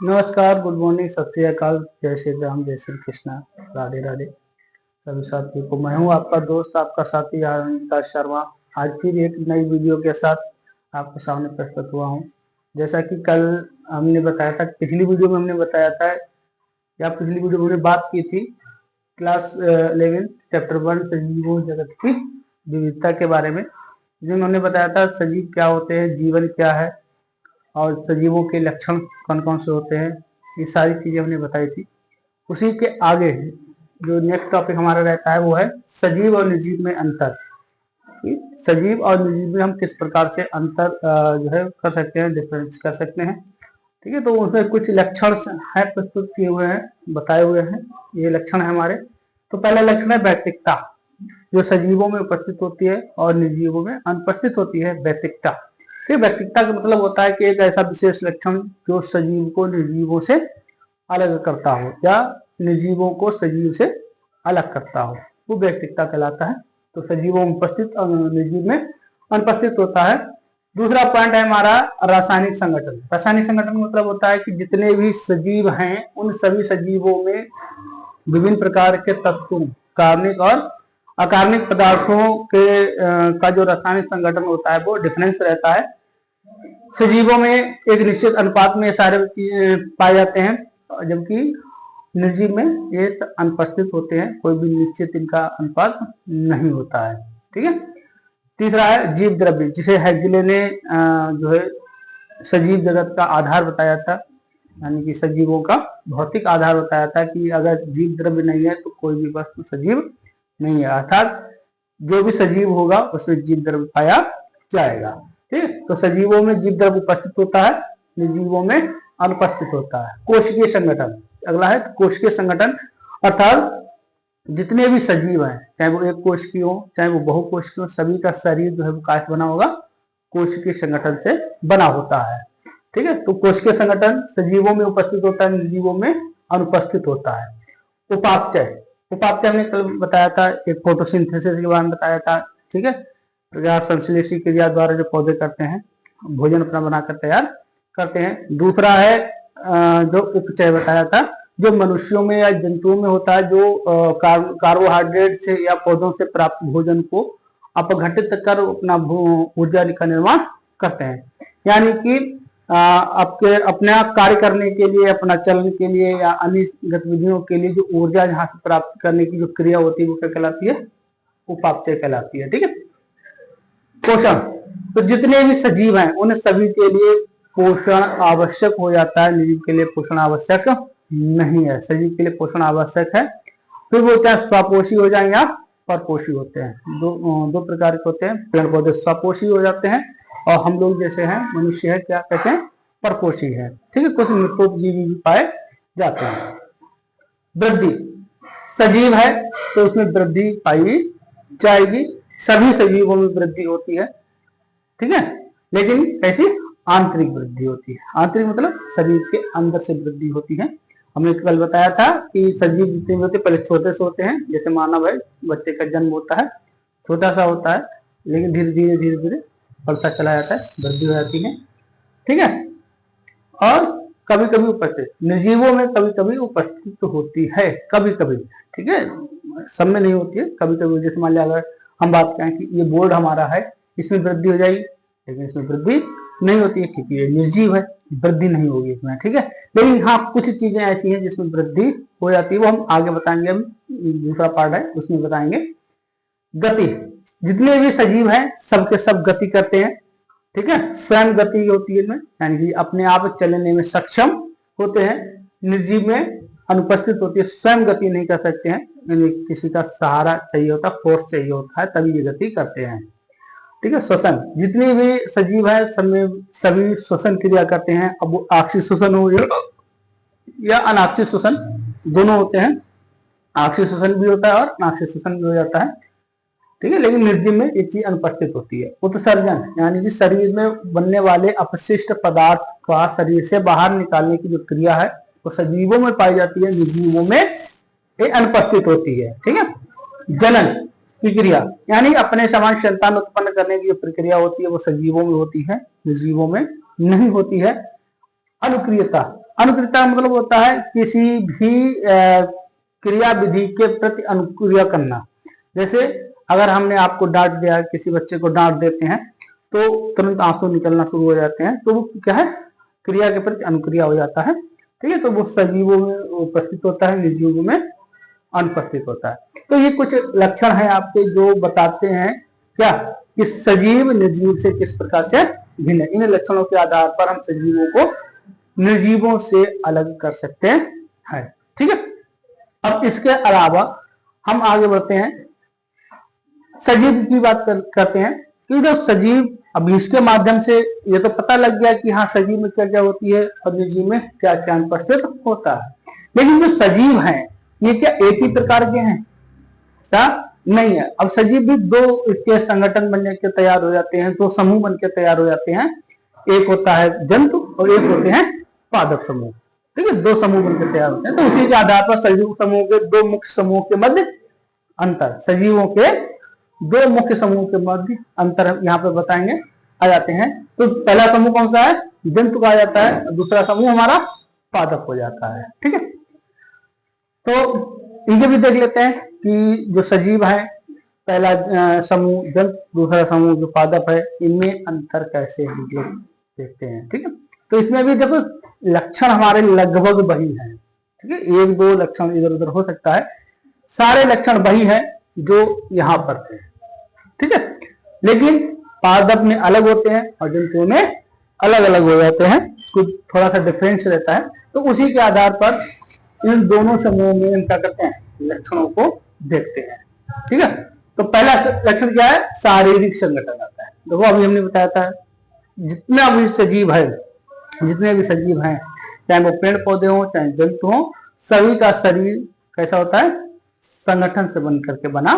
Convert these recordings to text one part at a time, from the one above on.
नमस्कार, good morning, सत श्री अकाल, जय श्री राम, जय श्री कृष्णा, राधे राधे सभी साथियों को। मैं हूं आपका दोस्त, आपका साथी आनंद शर्मा। आज फिर एक नई वीडियो के साथ आपके सामने प्रस्तुत हुआ हूं। जैसा कि कल हमने बताया था, पिछली वीडियो में हमने बताया था या पिछली वीडियो में हमने बात की थी क्लास 11 चैप्टर 1 सजीवों जगत की विविधता के बारे में, जिसमें हमने बताया था सजीव क्या होते हैं, जीवन क्या है और सजीवों के लक्षण कौन कौन से होते हैं। ये सारी चीजें हमने बताई थी। उसी के आगे जो नेक्स्ट टॉपिक हमारा रहता है वो है सजीव और निर्जीव में अंतर। सजीव और निर्जीव में हम किस प्रकार से अंतर जो है कर सकते हैं, डिफरेंस कर सकते हैं। ठीक है, तो उसमें कुछ लक्षण है प्रस्तुत किए हुए हैं, बताए हुए हैं। ये लक्षण है हमारे। तो पहला लक्षण है वैयक्तिकता, जो सजीवों में उपस्थित होती है और निर्जीवों में अनुपस्थित होती है। वैयक्तिकता, वैयक्तिकता का मतलब होता है कि एक ऐसा विशेष लक्षण जो सजीव को निर्जीवों से अलग करता हो या निर्जीवों को सजीव से अलग करता हो, वो वैयक्तिकता कहलाता है। तो सजीवों में उपस्थित और निर्जीव में अनुपस्थित होता है। दूसरा पॉइंट है हमारा रासायनिक संगठन। रासायनिक संगठन मतलब होता है कि जितने भी सजीव हैं उन सभी सजीवों में विभिन्न प्रकार के तत्वों, कार्बनिक और अकार्बनिक पदार्थों के का जो रासायनिक संगठन होता है वो डिफरेंस रहता है। सजीवों में एक निश्चित अनुपात में सारे पाए जाते हैं, जबकि निर्जीव में ये अनुपस्थित होते हैं, कोई भी निश्चित इनका अनुपात नहीं होता है। ठीक है। तीसरा है जीव द्रव्य, जिसे हेगले ने जो है सजीव जगत का आधार बताया था, यानी कि सजीवों का भौतिक आधार बताया था कि अगर जीव द्रव्य नहीं है तो कोई भी वस्तु सजीव नहीं है, अर्थात जो भी सजीव होगा उसमें जीव द्रव्य पाया जाएगा। ठीक है, तो सजीवों में जीव द्रव्य उपस्थित होता है, निर्जीवों में अनुपस्थित होता है। कोशिकीय संगठन अगला है, कोशिकीय संगठन अर्थात जितने भी सजीव हैं, चाहे वो एक कोशिकीय हो चाहे वो बहुकोशिकीय हो, सभी का शरीर जो है वो काट बना होगा, कोशिकीय संगठन से बना होता है। ठीक है, तो कोशिकीय संगठन सजीवों में उपस्थित होता है, निर्जीवों में अनुपस्थित होता है। उपापचय, उपापचय हमने कल बताया था, एक फोटोसिंथेसिस के बारे में बताया था। ठीक है, प्रकाश संश्लेषी क्रिया द्वारा जो पौधे करते हैं, भोजन अपना बनाकर तैयार करते हैं। दूसरा है जो उपचय बताया था, जो मनुष्यों में या जंतुओं में होता है, जो कार्बोहाइड्रेट से या पौधों से प्राप्त भोजन को अपघटित कर अपना ऊर्जा का निर्माण करते हैं। यानी कि आपके अपना कार्य करने के लिए, अपना चलन के लिए या अन्य गतिविधियों के लिए जो ऊर्जा यहाँ से प्राप्त करने की जो क्रिया होती है वो क्या कहलाती है? उपापचय कहलाती है। ठीक है। पोषण, तो जितने भी सजीव हैं उन सभी के लिए पोषण आवश्यक हो जाता है, निर्जीव के लिए पोषण आवश्यक नहीं है। सजीव के लिए पोषण आवश्यक है, फिर वो चाहे स्वपोषी हो जाए या परपोषी होते हैं। दो प्रकार के होते हैं। पेड़ पौधे स्वपोषी हो जाते हैं और हम लोग जैसे हैं मनुष्य है क्या कहते हैं? परपोषी है। ठीक है, कुछ मित्रोपजीवी भी पाए जाते हैं। वृद्धि, सजीव है तो उसमें वृद्धि पाई जाएगी, सभी सजीवों में वृद्धि होती है। ठीक है, लेकिन कैसी? आंतरिक वृद्धि होती है। आंतरिक मतलब शरीर के अंदर से वृद्धि होती है। हमने कल बताया था कि सजीव जितने होते हैं पहले छोटे से होते हैं, जैसे मानव है, बच्चे का जन्म होता है छोटा सा होता है, लेकिन धीरे धीरे बढ़ता चला जाता है, वृद्धि हो जाती है। ठीक है, और कभी कभी उपस्थित, निर्जीवों में कभी कभी उपस्थित तो होती है, कभी कभी। ठीक है, सब में नहीं होती है, कभी कभी। जैसे मान लिया अगर हम बात करें कि ये बोर्ड हमारा है, इसमें वृद्धि हो जाएगी, लेकिन इसमें वृद्धि नहीं होती है क्योंकि ये निर्जीव है, वृद्धि नहीं होगी इसमें। ठीक है, लेकिन हाँ कुछ चीजें ऐसी हैं जिसमें वृद्धि हो जाती है, वो हम आगे बताएंगे। हम दूसरा पार्ट है उसमें बताएंगे। गति, जितने भी सजीव हैं सबके सब गति करते हैं। ठीक है, स्वयं गति होती है इनमें, यानी कि अपने आप चलने में सक्षम होते हैं। निर्जीव में अनुपस्थित होती है, स्वयं गति नहीं कर सकते हैं, किसी का सहारा चाहिए होता है, फोर्स चाहिए होता है, तभी ये गति करते हैं। ठीक है, श्वसन, जितने भी सजीव है सब में सभी श्वसन क्रिया करते हैं। अब वो आक्षिक श्वसन हो या अनाक्षिक श्वसन, दोनों होते हैं। आक्षिक श्वसन भी होता है और अनाक्षिक श्वसन भी हो जाता है। ठीक है, लेकिन निर्जीव में एक चीज अनुपस्थित होती है, उत्सर्जन, यानी कि शरीर में बनने वाले अपशिष्ट पदार्थ का शरीर से बाहर निकालने की जो क्रिया है वो सजीवों में पाई जाती है, निर्जीवों में ये अनुपस्थित होती है। ठीक है, जनन की क्रिया, यानी अपने समान संतान उत्पन्न करने की जो प्रक्रिया होती है वो सजीवों में होती है, निर्जीवों में नहीं होती है। अनुक्रियता, अनुक्रियता का मतलब होता है किसी भी क्रिया विधि के प्रति अनुक्रिया करना। जैसे अगर हमने आपको डांट दिया, किसी बच्चे को डांट देते हैं तो तुरंत आंसू निकलना शुरू हो जाते हैं, तो वो क्या है, क्रिया के प्रति अनुक्रिया हो जाता है। ठीक है, तो वो सजीवों में उपस्थित होता है, निर्जीवों में अनुपस्थित होता है। तो ये कुछ लक्षण है आपके जो बताते हैं क्या कि सजीव निर्जीव से किस प्रकार से भिन्न है। इन लक्षणों के आधार पर हम सजीवों को निर्जीवों से अलग कर सकते हैं। ठीक है, अब इसके अलावा हम आगे बढ़ते हैं, सजीव की बात करते हैं कि जो सजीव, अब इसके माध्यम से ये तो पता लग गया कि हाँ सजीव में क्या क्या होती है और निर्जीव में क्या क्या अनुपस्थित होता है। लेकिन जो सजीव हैं ये क्या एक ही प्रकार के हैं? ऐसा नहीं है। अब सजीव भी दो इसके संगठन बनने के तैयार हो जाते हैं, दो समूह बन के तैयार हो जाते हैं। एक होता है जंतु और एक होते हैं पादप समूह। ठीक है, दो समूह बनकर तैयार होते हैं। तो उसी के आधार पर सजीव समूह के दो मुख्य समूह के मध्य अंतर, सजीवों के दो मुख्य समूह के मध्य अंतर यहाँ पे बताएंगे आ जाते हैं। तो पहला समूह कौन सा है? जंतु का आ जाता है, और दूसरा समूह हमारा पादप हो जाता है। ठीक है, तो इनके भी देख लेते हैं कि जो सजीव है, पहला समूह जंतु, दूसरा समूह जो पादप है, इनमें अंतर कैसे हम लोग देखते हैं। ठीक है, तो इसमें भी देखो लक्षण हमारे लगभग वही है। ठीक है, एक दो लक्षण इधर उधर हो सकता है, सारे लक्षण वही है जो यहाँ पर थे। ठीक है, लेकिन पादप में अलग होते हैं और जंतुओं में अलग अलग हो जाते हैं, कुछ थोड़ा सा डिफरेंस रहता है। तो उसी के आधार पर इन दोनों समूहों में हम क्या करते हैं, लक्षणों को देखते हैं। ठीक है, तो पहला लक्षण क्या है? शारीरिक संगठन आता है। देखो अभी हमने बताया था जितना भी सजीव है, जितने भी सजीव हैं, चाहे वो पेड़ पौधे हो चाहे जंतु हो, सभी का शरीर कैसा होता है? संगठन से बन करके बना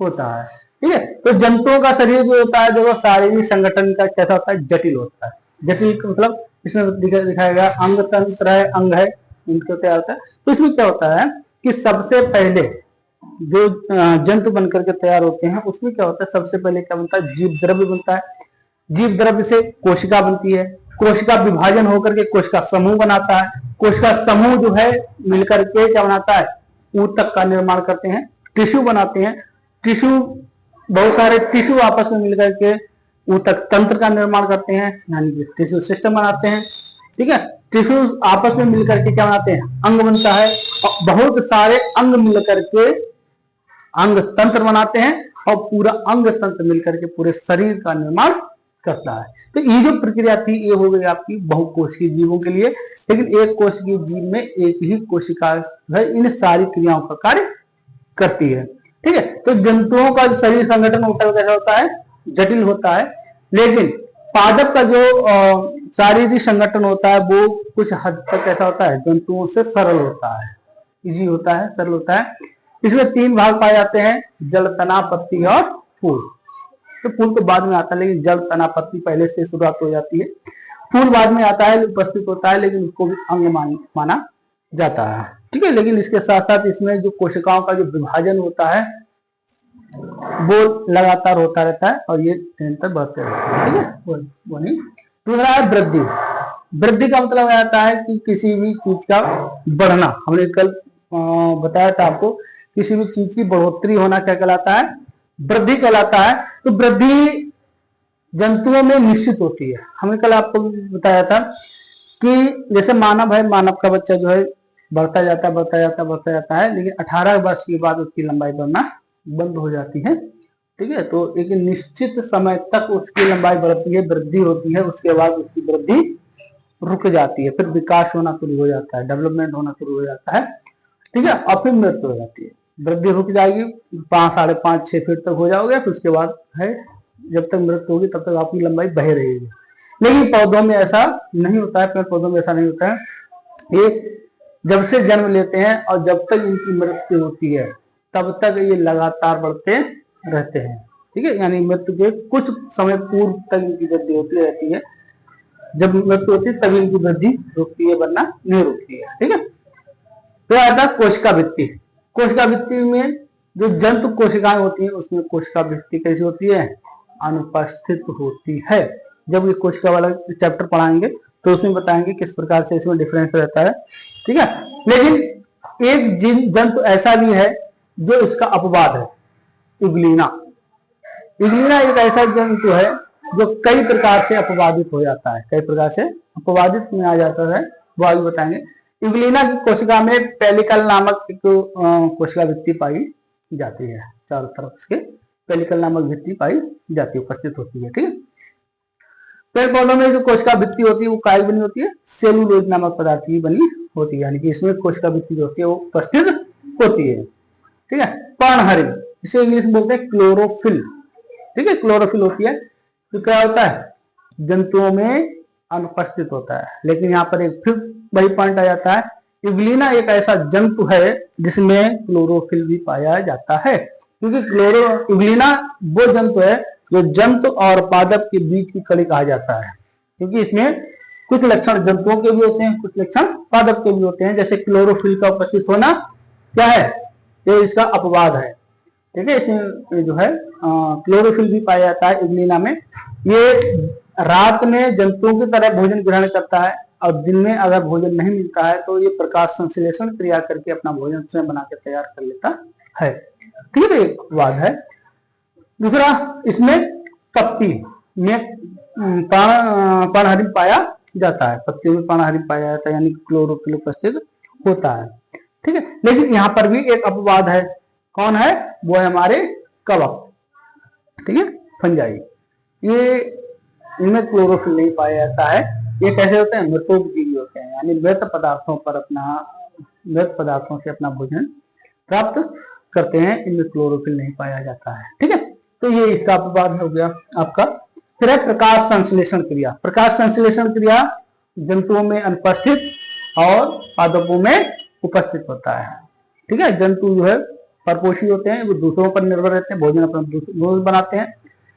होता है। ठीक है, तो जंतुओं का शरीर जो होता है, जो शारीरिक संगठन का कैसा होता है? जटिल होता है। जटिल मतलब इसमें दिखाएगा अंग तंत्र है, अंग है, इनके क्या होता है। तो इसमें क्या होता है कि सबसे पहले जो जंतु बनकर के तैयार होते हैं उसमें क्या होता है, सबसे पहले क्या बनता है? जीव द्रव्य बनता है। जीव द्रव्य से कोशिका बनती है, कोशिका विभाजन होकर के कोशिका समूह बनाता है, कोशिका समूह जो है मिलकर के क्या बनाता है? ऊतक का निर्माण करते हैं, टिश्यू बनाते हैं। टिश्यू, बहुत सारे टिश्यू आपस में मिलकर के ऊतक तंत्र का निर्माण करते हैं, यानी कि टिश्यू सिस्टम बनाते हैं। ठीक है, टिश्यू आपस में मिलकर के क्या बनाते हैं? अंग बनता है, और बहुत सारे अंग मिलकर के अंग तंत्र बनाते हैं, और पूरा अंग तंत्र मिलकर के पूरे शरीर का निर्माण करता है। तो ये जो प्रक्रिया थी ये हो गई आपकी बहुकोशिकीय जीवों के लिए। लेकिन एक कोशिकीय जीव में एक ही कोशिका इन सारी क्रियाओं का कार्य करती है। ठीक है, तो जंतुओं का शरीर संगठन कैसा होता है? जटिल होता है। लेकिन पादप का जो शारीरिक संगठन होता है वो कुछ हद तक कैसा होता है? जंतुओं से सरल होता है, इजी होता है, सरल होता है। इसमें तीन भाग पाए जाते हैं, जल, तना, पत्ती और फूल। तो फूल तो बाद में आता है, लेकिन जल, तना, पत्ती पहले से शुरुआत हो जाती है। फूल बाद में आता है, उपस्थित होता है, लेकिन उसको भी अंग माना जाता है। ठीक है, लेकिन इसके साथ साथ इसमें जो कोशिकाओं का जो विभाजन होता है वो लगातार होता रहता है और ये निरंतर बढ़ते रहता है। ठीक है, वो नहीं। दूसरा है वृद्धि। वृद्धि का मतलब आता है कि किसी भी चीज का बढ़ना। हमने कल बताया था आपको, किसी भी चीज की बढ़ोतरी होना क्या कहलाता है? वृद्धि कहलाता है। तो वृद्धि जंतुओं में निश्चित होती है। हमने कल आपको बताया था कि जैसे मानव है, मानव का बच्चा जो है बढ़ता जाता है, लेकिन 18 वर्ष के बाद उसकी लंबाई बढ़ना बंद हो जाती है। ठीक है, तो एक निश्चित समय तक उसकी लंबाई बढ़ती है, वृद्धि होती है, उसके बाद उसकी वृद्धि रुक जाती है, फिर विकास होना शुरू हो जाता है, डेवलपमेंट होना शुरू हो जाता है। ठीक है, और फिर मृत्यु हो जाती है। वृद्धि रुक जाएगी, 5, 5.5, 6 फीट तक हो जाओगे, फिर उसके बाद है जब तक मृत्यु होगी तब तक आपकी लंबाई बह रहेगी। लेकिन पौधों में ऐसा नहीं होता है, पेड़ पौधों में ऐसा नहीं होता है। ये जब से जन्म लेते हैं और जब तक इनकी मृत्यु होती है तब तक ये लगातार बढ़ते रहते हैं। ठीक है, यानी मृत्यु के कुछ समय पूर्व तक इनकी वृद्धि होती रहती है। जब मृत्यु होती है तभी इनकी वृद्धि रुकती है, वरना नहीं रुकती है। ठीक है, तो आता है कोशिका भित्ति। कोशिका भित्ति में जो जंतु कोशिकाएं होती हैं उसमें कोशिका भित्ति कैसी होती है? अनुपस्थित होती है। जब ये कोशिका वाला चैप्टर पढ़ाएंगे तो उसमें बताएंगे किस प्रकार से इसमें डिफरेंस रहता है, ठीक है। लेकिन एक जंतु ऐसा भी है जो इसका अपवाद है, इग्लिना। इग्लिना एक ऐसा जंतु है जो कई प्रकार से अपवादित हो जाता है, कई प्रकार से अपवादित में आ जाता है, वो आगे बताएंगे। इग्लिना की कोशिका में पेलिकल नामक एक कोशिका भित्ति पाई जाती है, चारों तरफ उसके पेलिकल नामक भित्ति पाई जाती है, उपस्थित होती है, ठीक है। पेड़ पौधों में जो कोशिका भित्ति होती है वो काय बनी होती है, सेलुलोज नामक पदार्थ की बनी होती है, यानी कि इसमें कोशिका भित्ति जो होती है वो उपस्थित होती है, ठीक है। पर्णहरित, इसे इंग्लिश में बोलते हैं क्लोरोफिल, ठीक है, क्लोरोफिल होती है। तो क्या होता है, जंतुओं में अनुपस्थित होता है। लेकिन यहाँ पर एक फिर वही पॉइंट आ जाता है, इग्लिना एक ऐसा जंतु है जिसमें क्लोरोफिल भी पाया जाता है, क्योंकि इग्लिना वो जंतु है जो जंतु और पादप के बीच की कड़ी कहा जाता है, क्योंकि इसमें कुछ लक्षण जंतुओं के भी होते हैं, कुछ लक्षण पादप के भी होते हैं। जैसे क्लोरोफिल का उपस्थित होना क्या है, ये इसका अपवाद है, ठीक है। इसमें जो है क्लोरोफिल भी पाया जाता है इग्लिना में। ये रात में जंतुओं की तरह भोजन ग्रहण करता है और दिन में अगर भोजन नहीं मिलता है तो ये प्रकाश संश्लेषण क्रिया करके अपना भोजन स्वयं बना के तैयार कर लेता है, ठीक है, एक वाद है। दूसरा, इसमें पत्ती में पर्णहरित पाया जाता है, पत्तियों में पर्णहरित पाया जाता है, यानी क्लोरोफिल उपस्थित होता है, ठीक है। लेकिन यहाँ पर भी एक अपवाद है, कौन है, वो है हमारे कवक, ठीक है, फंजाई। ये इनमें क्लोरोफिल नहीं पाया जाता है। ये कैसे होते हैं, मृतोपजीवी होते हैं, यानी मृत पदार्थों से अपना भोजन प्राप्त करते हैं, इनमें क्लोरोफिल नहीं पाया जाता है, ठीक है। तो ये इसका अपवाद हो गया आपका। फिर है प्रकाश संश्लेषण क्रिया। प्रकाश संश्लेषण क्रिया जंतुओं में अनुपस्थित और पादपों में उपस्थित होता है, ठीक है। जंतु जो है परपोषी होते हैं, वो दूसरों पर निर्भर रहते हैं, भोजन अपना दूसरों बनाते हैं।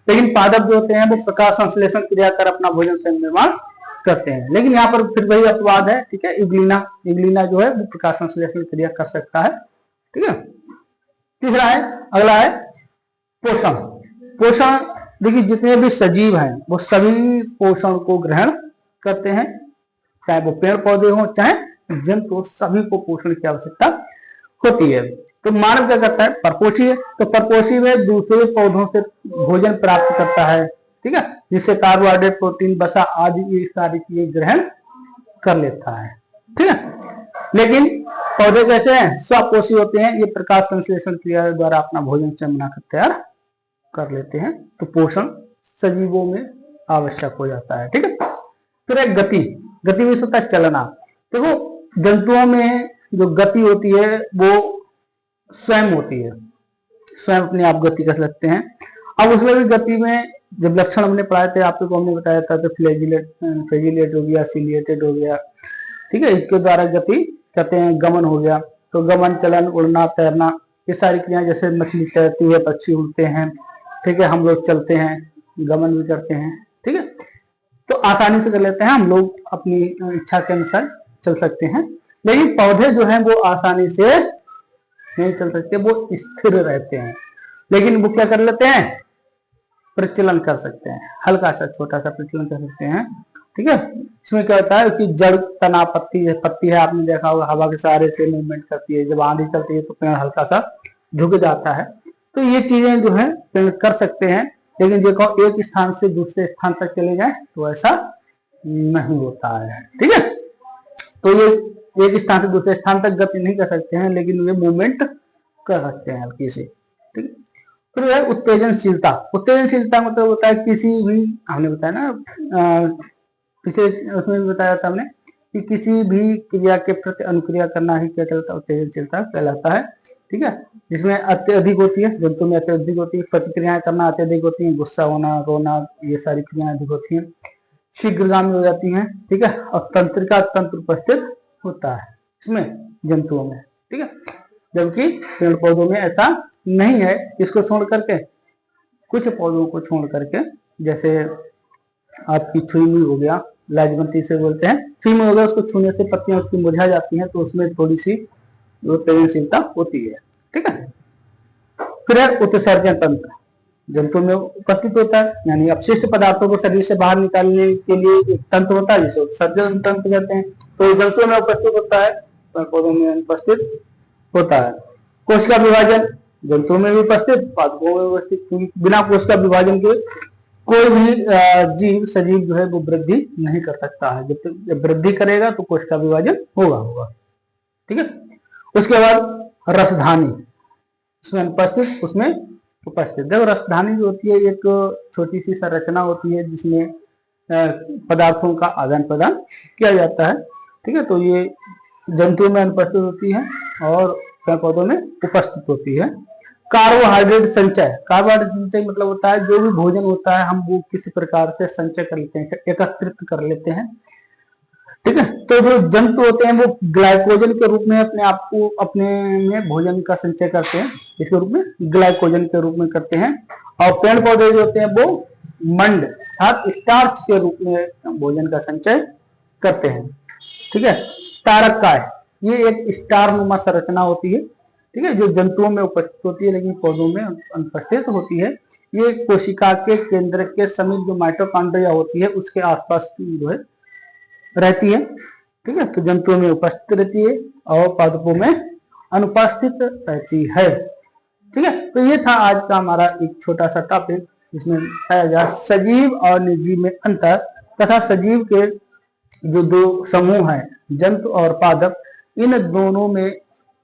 लेकिन पादप जो होते हैं वो प्रकाश संश्लेषण क्रिया कर अपना भोजन स्वयं निर्माण करते हैं। लेकिन यहाँ पर फिर वही अपवाद है, ठीक है। इग्लिना जो है वो प्रकाश संश्लेषण क्रिया कर सकता है, ठीक है। तीसरा है, अगला है पोषण। पोषण, देखिए जितने भी सजीव हैं वो सभी पोषण को ग्रहण करते हैं, चाहे वो पेड़ पौधे हो चाहे जंतु, सभी को पोषण की आवश्यकता होती है। तो मानव क्या करता है, परपोषी है, तो परपोषी में दूसरे पौधों से भोजन प्राप्त करता है, ठीक है, जिससे कार्बोहाइड्रेट, प्रोटीन, वसा आदि ये सारी चीजें ग्रहण कर लेता है, ठीक है। लेकिन पौधे कैसे हैं, स्वपोषी होते हैं, ये प्रकाश संश्लेषण क्रिया द्वारा अपना भोजन स्वयं बनाकर तैयार कर लेते हैं। तो पोषण सजीवों में आवश्यक हो जाता है, ठीक है। फिर एक गति भी होता है, चलना। देखो जंतुओं में जो गति होती है वो स्वयं होती है, स्वयं अपने आप गति कर सकते हैं। अब उसमें भी गति में जब लक्षण हमने पढ़ाए थे आपको, हमने बताया था, तो फ्लैजिलेट हो गया, सिलिएटेड हो गया, ठीक है, इसके द्वारा गति कहते हैं। गमन हो गया, तो गमन, चलन, उड़ना, तैरना, ये सारी क्रियाएं, जैसे मछली तैरती है, पक्षी उड़ते हैं, ठीक है, हम लोग चलते हैं, गमन भी करते हैं, ठीक है, तो आसानी से कर लेते हैं हम लोग, अपनी इच्छा के अनुसार चल सकते हैं। लेकिन पौधे जो हैं वो आसानी से नहीं चल सकते, वो स्थिर रहते हैं। लेकिन वो क्या कर लेते हैं, प्रचलन कर सकते हैं, हल्का सा छोटा सा प्रचलन कर सकते हैं, ठीक है। इसमें क्या होता है कि जड़ तना पत्ती है, आपने देखा होगा, हवा के सहारे से मूवमेंट करती है, जब आंधी चलती है तो पेड़ हल्का सा झुक जाता है। तो ये चीजें जो है पेड़ कर सकते हैं। लेकिन देखो एक स्थान से दूसरे स्थान तक चले जाए तो ऐसा नहीं होता है, ठीक है। तो ये एक स्थान से दूसरे स्थान तक गति नहीं कर सकते हैं, लेकिन वे मूवमेंट कर सकते हैं हल्की से, ठीक है। फिर है उत्तेजनशीलता। उत्तेजनशीलता मतलब होता है किसी भी, हमने बताया ना पिछले उसमें बताया था हमने कि किसी भी क्रिया के प्रति अनुक्रिया करना ही क्या कहलाता है, उत्तेजनशीलता कहलाता है, ठीक है। जिसमें अत्यधिक होती है, जंतु में अत्यधिक होती है, प्रतिक्रियाएं करना अत्यधिक होती है, गुस्सा होना, रोना, ये सारी क्रियाएं अधिक होती हैं, शीघ्रगामी हो जाती हैं, ठीक है। और तंत्रिका तंत्र उपस्थित होता है इसमें जंतुओं में, ठीक है, जबकि पेड़ पौधों में ऐसा नहीं है। इसको छोड़ करके, कुछ पौधों को छोड़ करके, जैसे आपकी छुईमुई हो गया, लाजवंती से बोलते हैं, छुईमुई हो गया, उसको छूने से पत्तियां उसकी मुरझा जाती हैं, तो उसमें थोड़ी सी उत्तेजनशीलता होती है, ठीक है। फिर है उत्सर्जन तंत्र। जंतु में उपस्थित होता है, यानी अपशिष्ट पदार्थों को शरीर से बाहर निकालने के लिए एक तंत्र होता है जिसे उत्सर्जन तंत्र कहते हैं। तो जंतुओं में उपस्थित होता है, पेड़ पौधों में अनुपस्थित होता है। कोशिका विभाजन जंतुओं में भी उपस्थित, पादपों में उपस्थित, क्योंकि बिना कोशिका विभाजन के कोई भी जीव सजीव जो है वो वृद्धि नहीं कर सकता है। जब वृद्धि करेगा तो कोशिका विभाजन होगा। ठीक है। उसके बाद रसधानी, उसमें अनुपस्थित, उसमें उपस्थित। देखो रसधानी जो होती है एक छोटी सी संरचना होती है जिसमें पदार्थों का आदान प्रदान किया जाता है। ठीक है। तो ये जंतुओं में अनुपस्थित होती है और पेड़ पौधों में उपस्थित होती है। कार्बोहाइड्रेट संचय, कार्बोहाइड्रेट संचय मतलब होता है जो भी भोजन होता है हम वो किसी प्रकार से संचय कर लेते हैं, एकत्रित कर लेते हैं। ठीक है। तो जो जंतु होते हैं वो ग्लाइकोजन के रूप में अपने आप को अपने में भोजन का संचय करते हैं, इसके रूप में ग्लाइकोजन के रूप में करते हैं। और पेड़ पौधे जो होते हैं वो मंड अर्थात स्टार्च के रूप में भोजन का संचय करते हैं। ठीक है। तारककाय, ये एक स्टार नुमा संरचना होती है। ठीक है, जो जंतुओं में उपस्थित होती है लेकिन पौधों में अनुपस्थित होती है। ये कोशिका के केंद्र के समीप जो माइटोकॉन्ड्रिया होती है उसके आसपास जो है रहती है। ठीक है। तो जंतुओं में उपस्थित रहती है और पादपों में अनुपस्थित रहती है। ठीक है। तो ये था आज का हमारा एक छोटा सा टॉपिक जिसमें बताया गया सजीव और निर्जीव में अंतर तथा सजीव के जो दो समूह हैं जंतु और पादप, इन दोनों में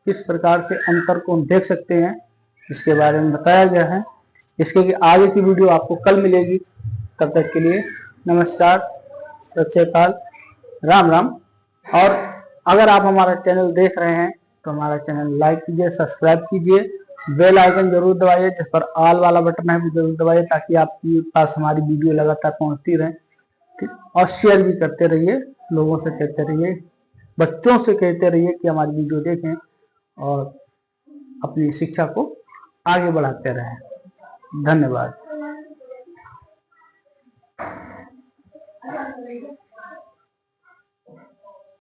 किस प्रकार से अंतर को हम देख सकते हैं इसके बारे में बताया गया है। इसके आगे की वीडियो आपको कल मिलेगी। तब तक के लिए नमस्कार, सत श्री अकाल, राम राम। और अगर आप हमारा चैनल देख रहे हैं तो हमारा चैनल लाइक कीजिए, सब्सक्राइब कीजिए, बेल आइकन जरूर दबाइए, जिस पर ऑल वाला बटन है वो जरूर दबाइए ताकि आपके पास हमारी वीडियो लगातार पहुंचती रहे। ठीक, और शेयर भी करते रहिए, लोगों से कहते रहिए, बच्चों से कहते रहिए कि हमारी वीडियो देखें और अपनी शिक्षा को आगे बढ़ाते रहें। धन्यवाद।